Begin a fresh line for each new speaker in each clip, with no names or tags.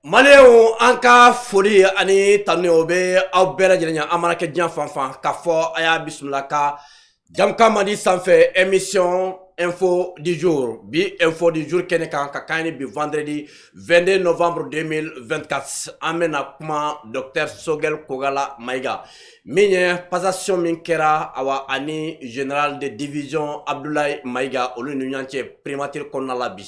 Maleo anka foli ani tanu obe aw bɛɛ lajɛlen an mana kɛ diɲɛ fan fan k'a fɔ a y'a bisimila ka Jamka Mandi sanfɛ émission info du jour bi info du jour kɛnɛ kan ka kan ni bi vendredi 22 novembre 2024 an bɛna kuma Dr Sogɛl Kogala Mayiga min ye passation min kɛra awa ani général de division Abdoulaye Mayiga olu ni ɲɔgɔn cɛ primature kɔnɔna la bi.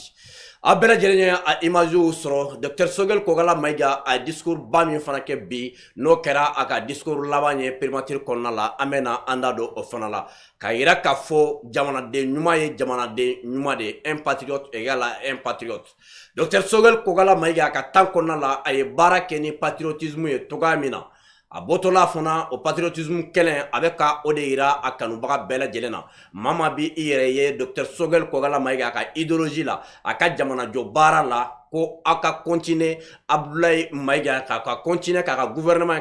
A bɛɛ lajɛlen a image sɔrɔ Dr Sogɛl Kogala Mayiga a discours ba min fana kɛ bi n'o kɛra a ka discours laban ye primature kɔnɔna la an bɛna an da don o fana la ka yira k'a fɔ jamanaden ɲuman ye jamanaden ɲuman de ye un patriote égale un patriote. Dr Sogɛl Kogala Mayiga a ka temps kɔnɔna la a ye baara kɛ ni patriotisme ye togoya min na a bɔtɔla fana o patriotisme kɛlɛ a bɛ ka o de yira a kanubaga bɛɛ lajɛlen na maa bi i yɛrɛ ye Dr Sogɛl Kogala Mayiga a ka idéologie la a ka jamanajɔ baara la ko a ka continuer Abdoulaye Mayiga ka continuer k'a ka gouvernement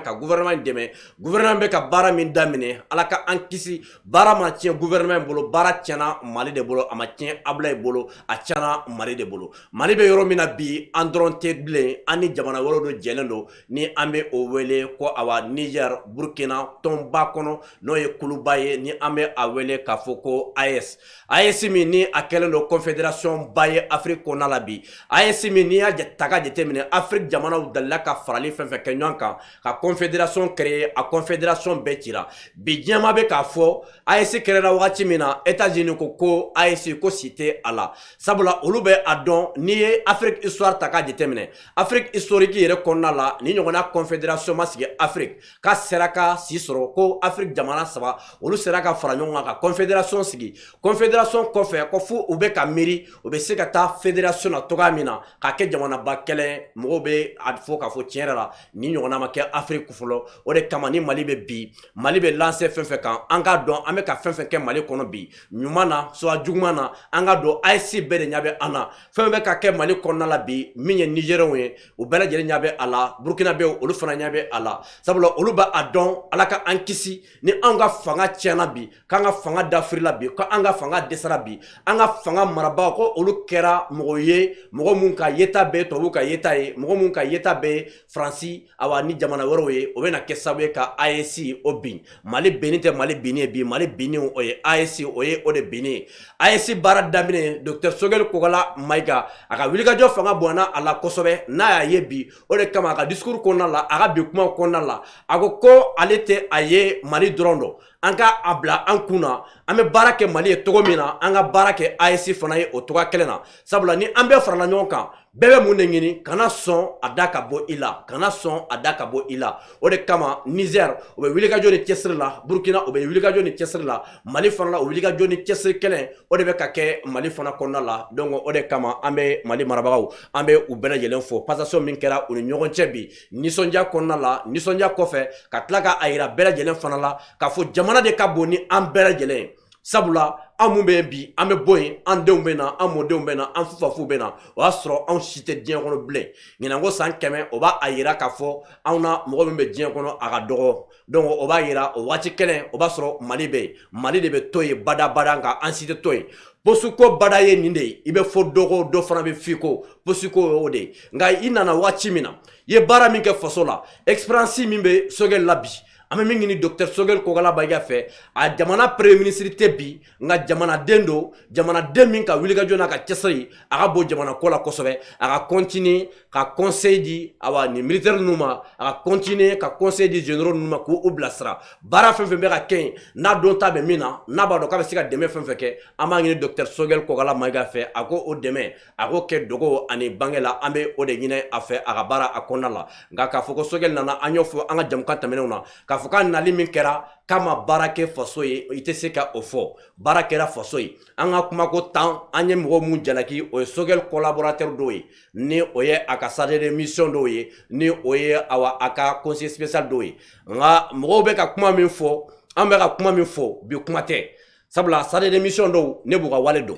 dɛmɛ gouvernement bɛ ka baara min daminɛ ala ka an kisi baara ma tiɲɛ gouvernement bolo baara tiɲɛna Mali de bolo a ma tiɲɛ Abdoulaye bolo a tiɲɛna Mali de bolo Mali bɛ yɔrɔ min na bi an dɔrɔn tɛ bilen an ni jamana wɛrɛw do jɛlen do ni an bɛ o wele ko awa Niger Burkina tɔnba kɔnɔ n'o ye kuluba ye ni an bɛ a wele k'a fɔ ko AES min ni a kɛlen do confédération ba ye Afrique kɔnɔna la bi AES min n'i y'a ta ka jateminɛ Afrique jamanaw dalila ka farali fɛn fɛn kɛ ɲɔgɔn kan ka confédération créer a confédération bɛɛ cira bi diɲɛma bɛ k'a fɔ AES créera wagati min na États-Unis ko AES ko si tɛ a la sabula olu bɛ a dɔn n'i ye Afrique histoire ta ka jateminɛ Afrique historique yɛrɛ kɔnɔna la ni ɲɔgɔnna confédération ma sigi Afrique k'a sera ka si sɔrɔ ko Afrique jamana saba olu sera ka fara ɲɔgɔn kan ka confédération sigi confédération kɔfɛ ko fo u bɛ ka miiri u bɛ se ka taa fédération na togoya min na ka kɛ jamanaba kɛlɛ mɔgɔw bɛ a fɔ k'a fɔ tiɲɛ yɛrɛ la ni ɲɔgɔnna ma kɛ Afrique fɔlɔ o de kama ni Mali bɛ bi Mali bɛ lancer fɛn fɛn kan an k'a dɔn an bɛ ka fɛn fɛn kɛ Mali kɔnɔ bi ɲuman na soit juguman na an k'a dɔn AES bɛɛ de ɲɛ bɛ an na fɛn bɛ ka kɛ Mali kɔnɔna la bi min ye Nigériens ye u bɛɛ lajɛlen ɲɛ bɛ a la Burkina bɛ olu fana ɲɛ bɛ a la sabula olu bɛ a dɔn ala ka an kisi ni an ka fanga tiɲɛna bi k'an ka fanga dafirila bi ko an ka fanga dɛsɛra bi an ka fanga marabagaw ko olu kɛra mɔgɔ ye mɔgɔ mun ka yeta bɛ tubabu ka yeta ye mɔgɔ mun ka yeta bɛ Faransi awa ni jamana wɛrɛw ye o bɛna kɛ sababu ye ka AES o bin Mali binni tɛ Mali binni ye bi Mali binni o ye AES o ye o de binni ye AES baara daminɛ Dr Sogɛl Kogala Mayiga a ka wulikajɔ fanga bonyana a la kosɛbɛ n'a y'a ye bi o de kama a ka discours kɔnɔna la a ka bi kuma kɔnɔna la a ko ale tɛ a ye Mali dɔrɔn dɔn an ka a bila an kun na an bɛ baara kɛ Mali ye togo min na an ka baara kɛ AES fana ye o togoya kelen na sabula ni an bɛɛ farala ɲɔgɔn kan bɛɛ bɛ mun de ɲini kana sɔn a da ka bɔ i la kana sɔn a da ka bɔ i la o de kama Niger o bɛ wulikajɔ ni cɛsiri la Burkina o bɛ wulikajɔ ni cɛsiri la Mali fana la o wulikajɔ ni cɛsiri kelen o de bɛ ka kɛ Mali fana kɔnɔna la donc o de kama an bɛ Mali marabagaw an bɛ u bɛɛ lajɛlen fo passation min kɛra u ni ɲɔgɔn cɛ bi nisɔndiya kɔnɔna la nisɔndiya kɔfɛ ka tila ka a yira bɛɛ lajɛlen fana la k'a fɔ jamana de ka bon ni an bɛɛ lajɛlen sabula an mun bɛ bi an bɛ bɔ yen an denw bɛ na an mɔdenw bɛ na an fufafuw bɛ na o y'a sɔrɔ anw si tɛ diɲɛ kɔnɔ bilen ɲinan ko san 100 o b'a yira k'a fɔ anw na mɔgɔ min bɛ diɲɛ kɔnɔ a ka dɔgɔ donc o b'a yira o waati kelen o b'a sɔrɔ Mali bɛ yen Mali de bɛ to yen badabada nka an si tɛ to yen posuko bada ye nin de ye i bɛ fɔ dɔgɔ dɔ fana bɛ fiko posuko y'o de ye nka i nana waati min na i ye baara min kɛ faso la expérience min bɛ Sogɛl la bi an bɛ min ɲini Dr Sogɛl Kogala Mayiga fɛ a jamana premier ministre tɛ bi nka jamanaden do jamanaden min ka wulikajɔ n'a ka cɛsiri a ka bɔ jamana ko la kosɛbɛ a ka continuer ka conseil di awa ni militaire ninnu ma a ka continuer ka conseil di généraux ninnu ma k'u bilasira baara fɛn fɛn bɛ ka kɛ yen n'a dɔn ta bɛ min na n'a b'a dɔn k'a bɛ se ka dɛmɛ fɛn fɛn kɛ an b'a ɲini Dr Sogɛl Kogala Mayiga fɛ a ko o dɛmɛ a k'o kɛ dogo ani bange la an bɛ o de ɲini a fɛ a ka baara a kɔnɔna la nka k'a fɔ ko Sogɛl nana an y'o fɔ an ka jamukan tɛmɛnenw na k'a fɔ k'a nali min kɛra k'a ma baara kɛ faso ye i tɛ se ka o fɔ baara kɛra faso ye an ka kuma ko tan an ye mɔgɔ mun jalaki o ye Sogɛl collaborateur dɔw ye ni o ye a ka chargé de mission dɔw ye ni o ye awa a ka conseiller spécial dɔw ye nka mɔgɔw bɛ ka kuma min fɔ an bɛ ka kuma min fɔ bi kuma tɛ sabula chargé de mission dɔw ne b'u ka wale dɔn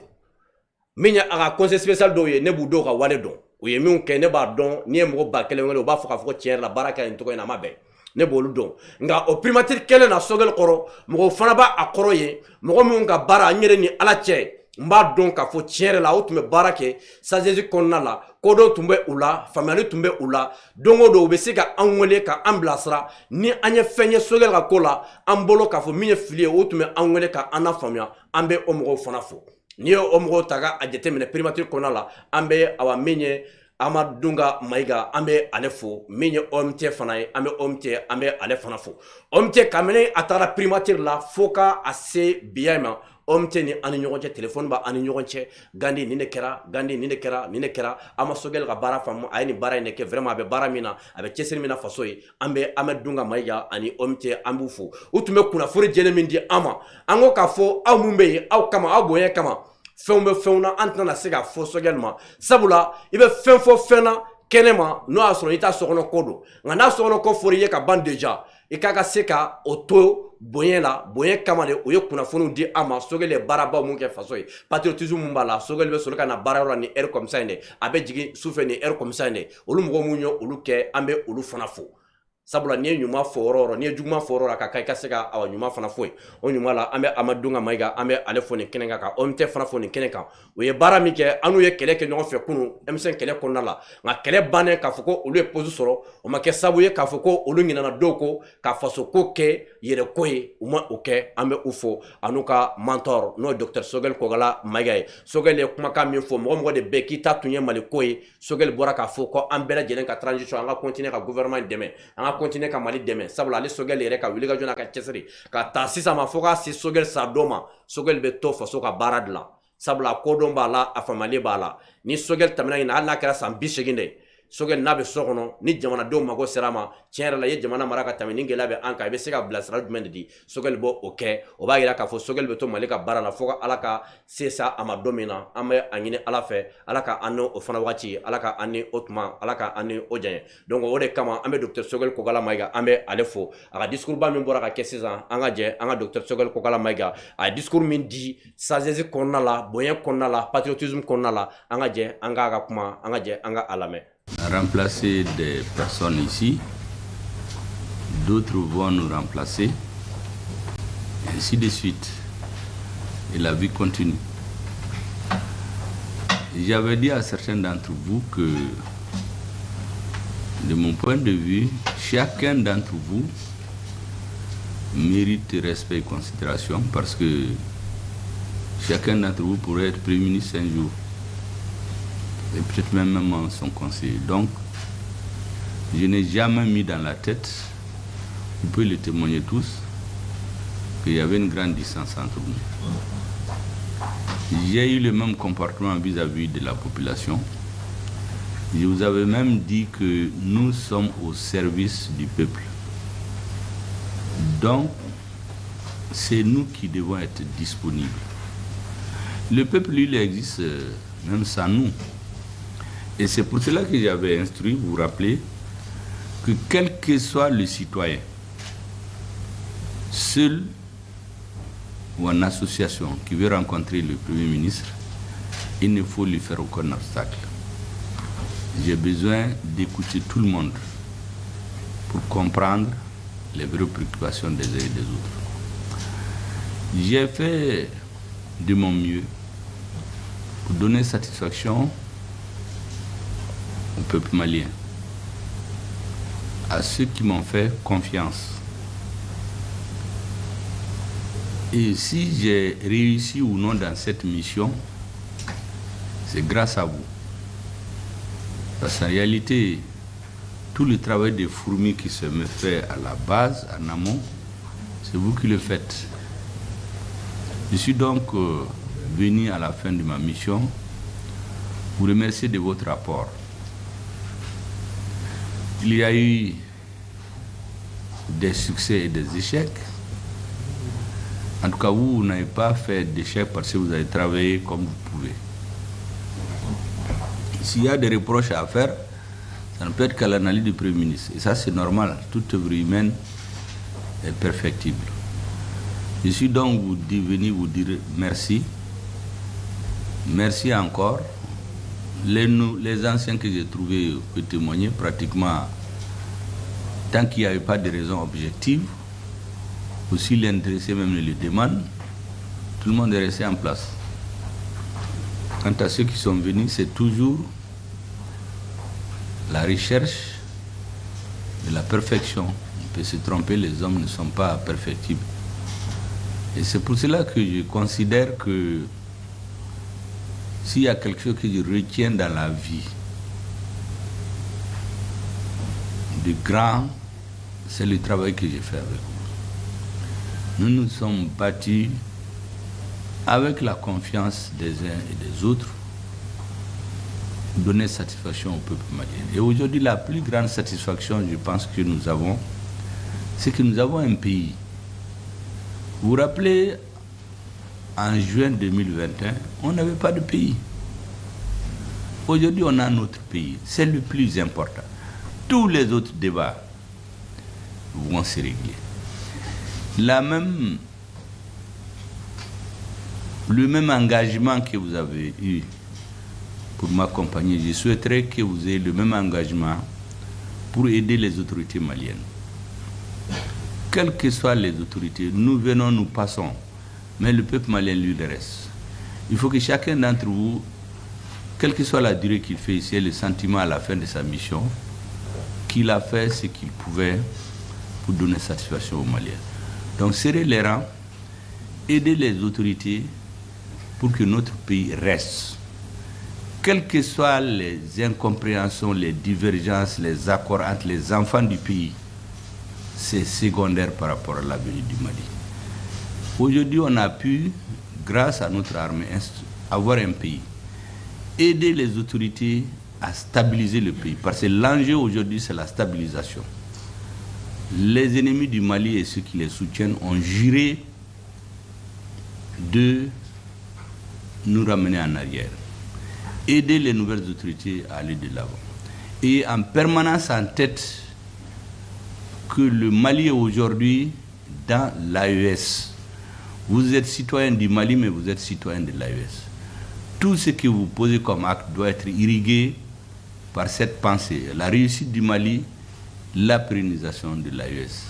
min ye a ka conseiller spécial dɔw ye ne b'u dɔw ka wale dɔn u ye min kɛ ne b'a dɔn n'i ye mɔgɔ ba kelen wele u b'a fɔ k'a fɔ ko tiɲɛ yɛrɛ la baara kɛra nin cogo in na a ma bɛn ne b'olu dɔn nka o primature kelen na Sogɛl kɔrɔ mɔgɔw fana b'a a kɔrɔ ye mɔgɔ minnu ka baara n yɛrɛ ni ala cɛ mba don ka fo tiere la outume barake sagesse konna la kodo tumbe ula family tumbe ula dongo do be se ka anwele ka amblasra ni anye fenye sogel ka kola ambolo ka fo minye filie outume anwele ka ana famia ambe omgo fana fo ni omgo taga ajete mine primature konna la ambe awa minye Amadunga Maiga ambe alefo minye omte fanaye ambe omte ambe alefana fo omte kamene atara primature la foka ase biyama omte ni ani ɲɔgɔn cɛ téléphone ba ani ɲɔgɔn cɛ gandi ni ne kɛra ama sogel ka bara famu ay ni bara ine ke vraiment be bara mina abe cesiri mina faso ye ambe Amadunga Maiga ani omte ambu fo utume kuna fori jele min di ama ango ka fo aw mumbe aw kama aw boye kama fɛnw bɛ fɛnw na an tɛna se ka fɔ sogɛli ma sabula i bɛ fɛn fɔ fɛn na kɛnɛ ma n'o y'a sɔrɔ i t'a sɔkɔnɔ ko don nka n'a sɔkɔnɔ ko fɔra i ye ka ban deja i k'a ka se ka o to bonya la bonya kama de o ye kunnafoniw di a ma sogɛli ye baarabaw mun kɛ faso ye patriotisme mun b'a la sogɛli bɛ sɔrɔ ka na baarayɔrɔ la ni heure comme ça in de a bɛ jigin sufɛ ni heure comme ça in de olu mɔgɔw mun ye olu kɛ an bɛ olu fana fo sabula ni ye ɲuman fɔ yɔrɔ yɔrɔ ni ye juguman fɔ yɔrɔ la ka ka se ka awa ɲuman fana fɔ ye o ɲuman la an bɛ Amadunga Maiga an bɛ ale fɔ nin kɛnɛ kan ka OMT fana fɔ nin kɛnɛ kan o ye baara min kɛ an n'u ye kɛlɛ kɛ ɲɔgɔn fɛ kunun M5 kɛlɛ kɔnɔna la nka kɛlɛ bannen k'a fɔ ko olu ye poste sɔrɔ o ma kɛ sababu ye k'a fɔ ko olu ɲinɛna dɔw ko ka faso ko kɛ yɛrɛko ye u ma o kɛ an bɛ u fɔ a n'u ka mentor n'o ye Dr Sogɛli Kɔgala Maiga ye Sogɛli ye kumakan min fɔ mɔgɔ de bɛɛ k'i ta tun ye Mali ko ye Sogɛli bɔra k'a fɔ ko an bɛɛ lajɛlen ka transition an ka continuer ka gouvernement dɛmɛ an ka continuer ka Mali dɛmɛ sabula ale Sogɛli yɛrɛ ka wuli ka jɔ n'a ka cɛsiri ka taa sisan ma fo ka se Sogɛli sa dɔ ma Sogɛli bɛ to faso ka baara dilan sabula kodɔn b'a la a famalen b'a la ni Sogɛli tɛmɛna ɲina hali n'a kɛra san 80 de Sogɛli n'a bɛ so kɔnɔ ni jamanadenw mago sera ma tiɲɛ yɛrɛ la i ye jamana mara ka tɛmɛ ni gɛlɛya bɛ an kan i bɛ se ka bilasira jumɛn de di Sogɛli bɔ o kɛ o b'a yira k'a fɔ Sogɛli bɛ to Mali ka baara la fo ka Ala ka se sa a ma don min na an bɛ a ɲini Ala fɛ Ala ka an n'o fana waati Ala ka an ni o tuma Ala ka an ni o janya donc o de kama an bɛ Dr Sogɛli Kɔgala Maiga an bɛ ale fo a ka discours ba min bɔra ka kɛ sisan an ka jɛ an ka Dr Sogɛli Kɔgala Maiga a ye discours min di sagesse kɔnɔna la bonya kɔnɔna la patriotisme kɔnɔna la an ka jɛ an k'a ka kuma an ka jɛ an ka a lamɛn.
Remplacer des personnes ici, d'autres vont nous remplacer, ainsi de suite. Et la vie continue. J'avais dit à certains d'entre vous que, de mon point de vue, chacun d'entre vous mérite respect et considération parce que chacun d'entre vous pourrait être Premier ministre un jour. Et peut-être même son conseiller. Donc, je n'ai jamais mis dans la tête, vous pouvez le témoigner tous, qu'il y avait une grande distance entre nous. J'ai eu le même comportement vis-à-vis de la population. Je vous avais même dit que nous sommes au service du peuple. Donc, c'est nous qui devons être disponibles. Le peuple, lui, il existe même sans nous. Et c'est pour cela que j'avais instruit, vous vous rappelez, que quel que soit le citoyen, seul ou en association qui veut rencontrer le Premier ministre, il ne faut lui faire aucun obstacle. J'ai besoin d'écouter tout le monde pour comprendre les vraies préoccupations des uns et des autres. J'ai fait de mon mieux pour donner satisfaction au peuple malien, à ceux qui m'ont fait confiance. Et si j'ai réussi ou non dans cette mission, c'est grâce à vous. Parce qu'en réalité, tout le travail des fourmis qui se me fait à la base, en amont, c'est vous qui le faites. Je suis donc venu à la fin de ma mission vous remercier de votre rapport. Il y a eu des succès et des échecs. En tout cas, vous n'avez pas fait d'échecs parce que vous avez travaillé comme vous pouvez. S'il y a des reproches à faire, ça ne peut être qu'à l'analyse du Premier ministre. Et ça, c'est normal. Toute œuvre humaine est perfectible. Je suis donc venu vous dire merci. Merci encore. Les anciens que j'ai trouvés peuvent témoigner pratiquement, tant qu'il n'y avait pas de raison objective, aussi l'intéressé même le demande, tout le monde est resté en place. Quant à ceux qui sont venus, c'est toujours la recherche de la perfection. On peut se tromper, les hommes ne sont pas perfectibles. Et c'est pour cela que je considère que s'il y a quelque chose que je retiens dans la vie de grand, c'est le travail que j'ai fait avec vous. Nous nous sommes battus avec la confiance des uns et des autres pour donner satisfaction au peuple malien. Et aujourd'hui, la plus grande satisfaction, je pense que nous avons, c'est que nous avons un pays. Vous vous rappelez, en juin 2021, on n'avait pas de pays. Aujourd'hui, on a notre pays. C'est le plus important. Tous les autres débats vont se régler. Le même engagement que vous avez eu pour m'accompagner, je souhaiterais que vous ayez le même engagement pour aider les autorités maliennes. Quelles que soient les autorités, nous venons, nous passons, mais le peuple malien, lui, le reste. Il faut que chacun d'entre vous, quelle que soit la durée qu'il fait ici, ait le sentiment à la fin de sa mission, qu'il a fait ce qu'il pouvait pour donner satisfaction aux Maliens. Donc, serrer les rangs, aider les autorités pour que notre pays reste. Quelles que soient les incompréhensions, les divergences, les accords entre les enfants du pays, c'est secondaire par rapport à l'avenir du Mali. Aujourd'hui, on a pu, grâce à notre armée, avoir un pays. Aider les autorités à stabiliser le pays. Parce que l'enjeu aujourd'hui, c'est la stabilisation. Les ennemis du Mali et ceux qui les soutiennent ont juré de nous ramener en arrière. Aider les nouvelles autorités à aller de l'avant. Et en permanence en tête que le Mali est aujourd'hui dans l'AES. Vous êtes citoyen du Mali, mais vous êtes citoyen de l'AES. Tout ce que vous posez comme acte doit être irrigué par cette pensée. La réussite du Mali, la pérennisation de l'AES.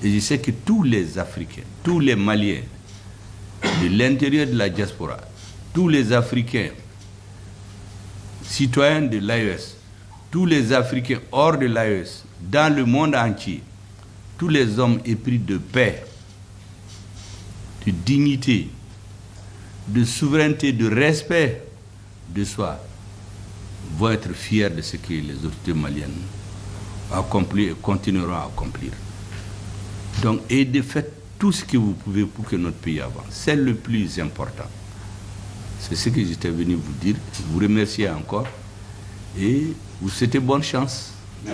Et je sais que tous les Africains, tous les Maliens, de l'intérieur de la diaspora, tous les Africains, citoyens de l'AES, tous les Africains hors de l'AES, dans le monde entier, tous les hommes épris de paix, de dignité, de souveraineté, de respect de soi, vont être fiers de ce que les autorités maliennes ont accompli et continueront à accomplir. Donc, et de fait tout ce que vous pouvez pour que notre pays avance. C'est le plus important. C'est ce que j'étais venu vous dire. Je vous remercie encore et vous souhaitez bonne chance,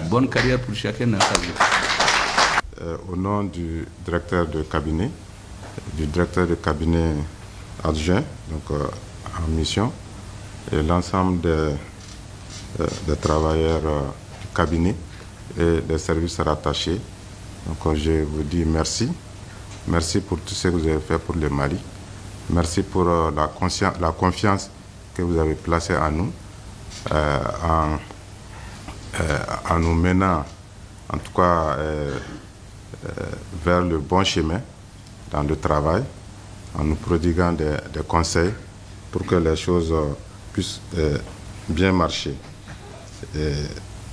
bonne carrière pour chacun dans sa vie.
Au nom du directeur de cabinet, adjoint, donc en mission, et l'ensemble des travailleurs du cabinet et des services rattachés. Donc je vous dis merci. Merci pour tout ce que vous avez fait pour le Mali. Merci pour la confiance que vous avez placée en nous, en nous menant, en tout cas, vers le bon chemin dans le travail, en nous prodiguant des conseils pour que les choses puissent bien marcher. Et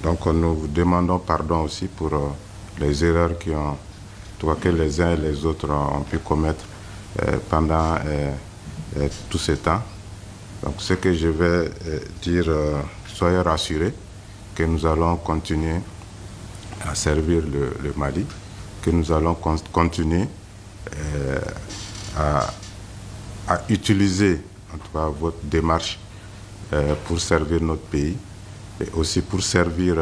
donc nous vous demandons pardon aussi pour les erreurs que les uns et les autres ont pu commettre pendant tout ce temps. Donc ce que je vais dire, soyez rassurés que nous allons continuer à servir le Mali, que nous allons continuer à utiliser en tout cas votre démarche pour servir notre pays et aussi pour servir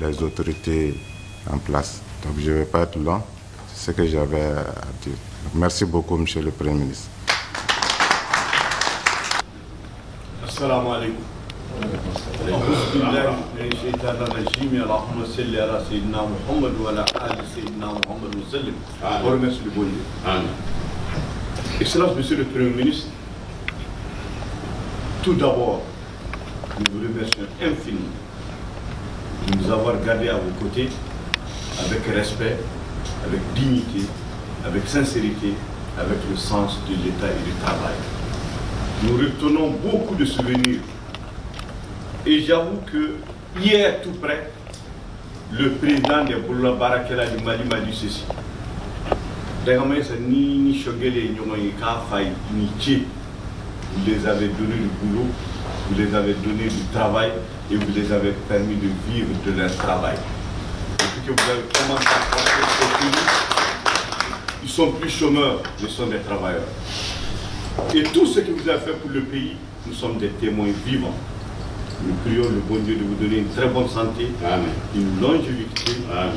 les autorités en place. Donc je ne vais pas être long, c'est ce que j'avais à dire. Donc, merci beaucoup, Monsieur le Premier ministre.
Assalamu alaikum. Excellence, Monsieur le Premier ministre, tout d'abord, nous vous remercions infiniment de nous avoir gardés à vos côtés avec respect, avec dignité, avec sincérité, avec le sens de l'État et du travail. nous retenons beaucoup de souvenirs. Et j'avoue que hier, tout près, le président de Boula Barakela du Mali m'a dit ceci. Vous les avez donné du boulot, vous les avez donné du travail et vous les avez permis de vivre de leur travail. Depuis que vous avez commencé à construire ce pays, ils sont plus chômeurs, ils sont des travailleurs. Et tout ce que vous avez fait pour le pays, nous sommes des témoins vivants. Nous prions le bon Dieu de vous donner une très bonne santé, Amen. Une longévité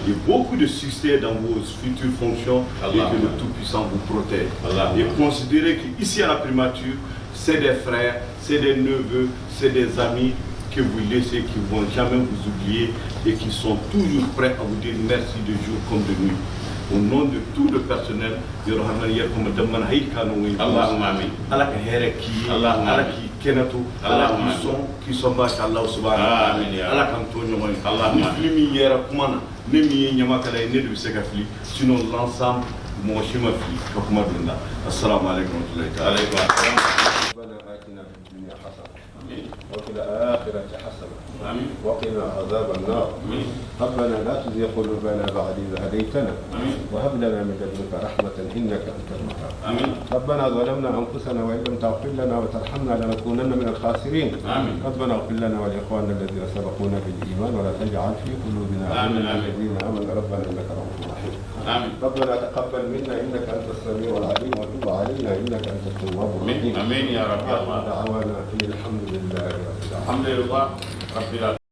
et beaucoup de succès dans vos futures fonctions et que le Tout-Puissant vous protège. Et considérez qu'ici à la primature, c'est des frères, c'est des neveux, c'est des amis que vous laissez, qui ne vont jamais vous oublier et qui sont toujours prêts à vous dire merci de jour comme de nuit. Au nom de tout le personnel, de qui sont sinon l'ensemble, mon chemin assalamu alaikum
وفي الآخرة حسنة وقنا عذاب النار ربنا لا تزغ قلوبنا بعد إذ هديتنا وهب لنا من لدنك رحمة إنك أنت الوهاب ربنا ظلمنا أنفسنا وإن لم تغفر لنا وترحمنا لنكونن من الخاسرين ربنا اغفر لنا ولإخواننا الذين سبقونا بالإيمان ولا تجعل في قلوبنا غلا للذين آمنوا ربنا إنك رؤوف رحيم ربنا تقبل منا إنك أنت السميع العليم وتب علينا إنك أنت التواب الرحيم
آمين يا رب
دعوانا إن الحمد لله رب العالمين
الحمد لله رب العالمين.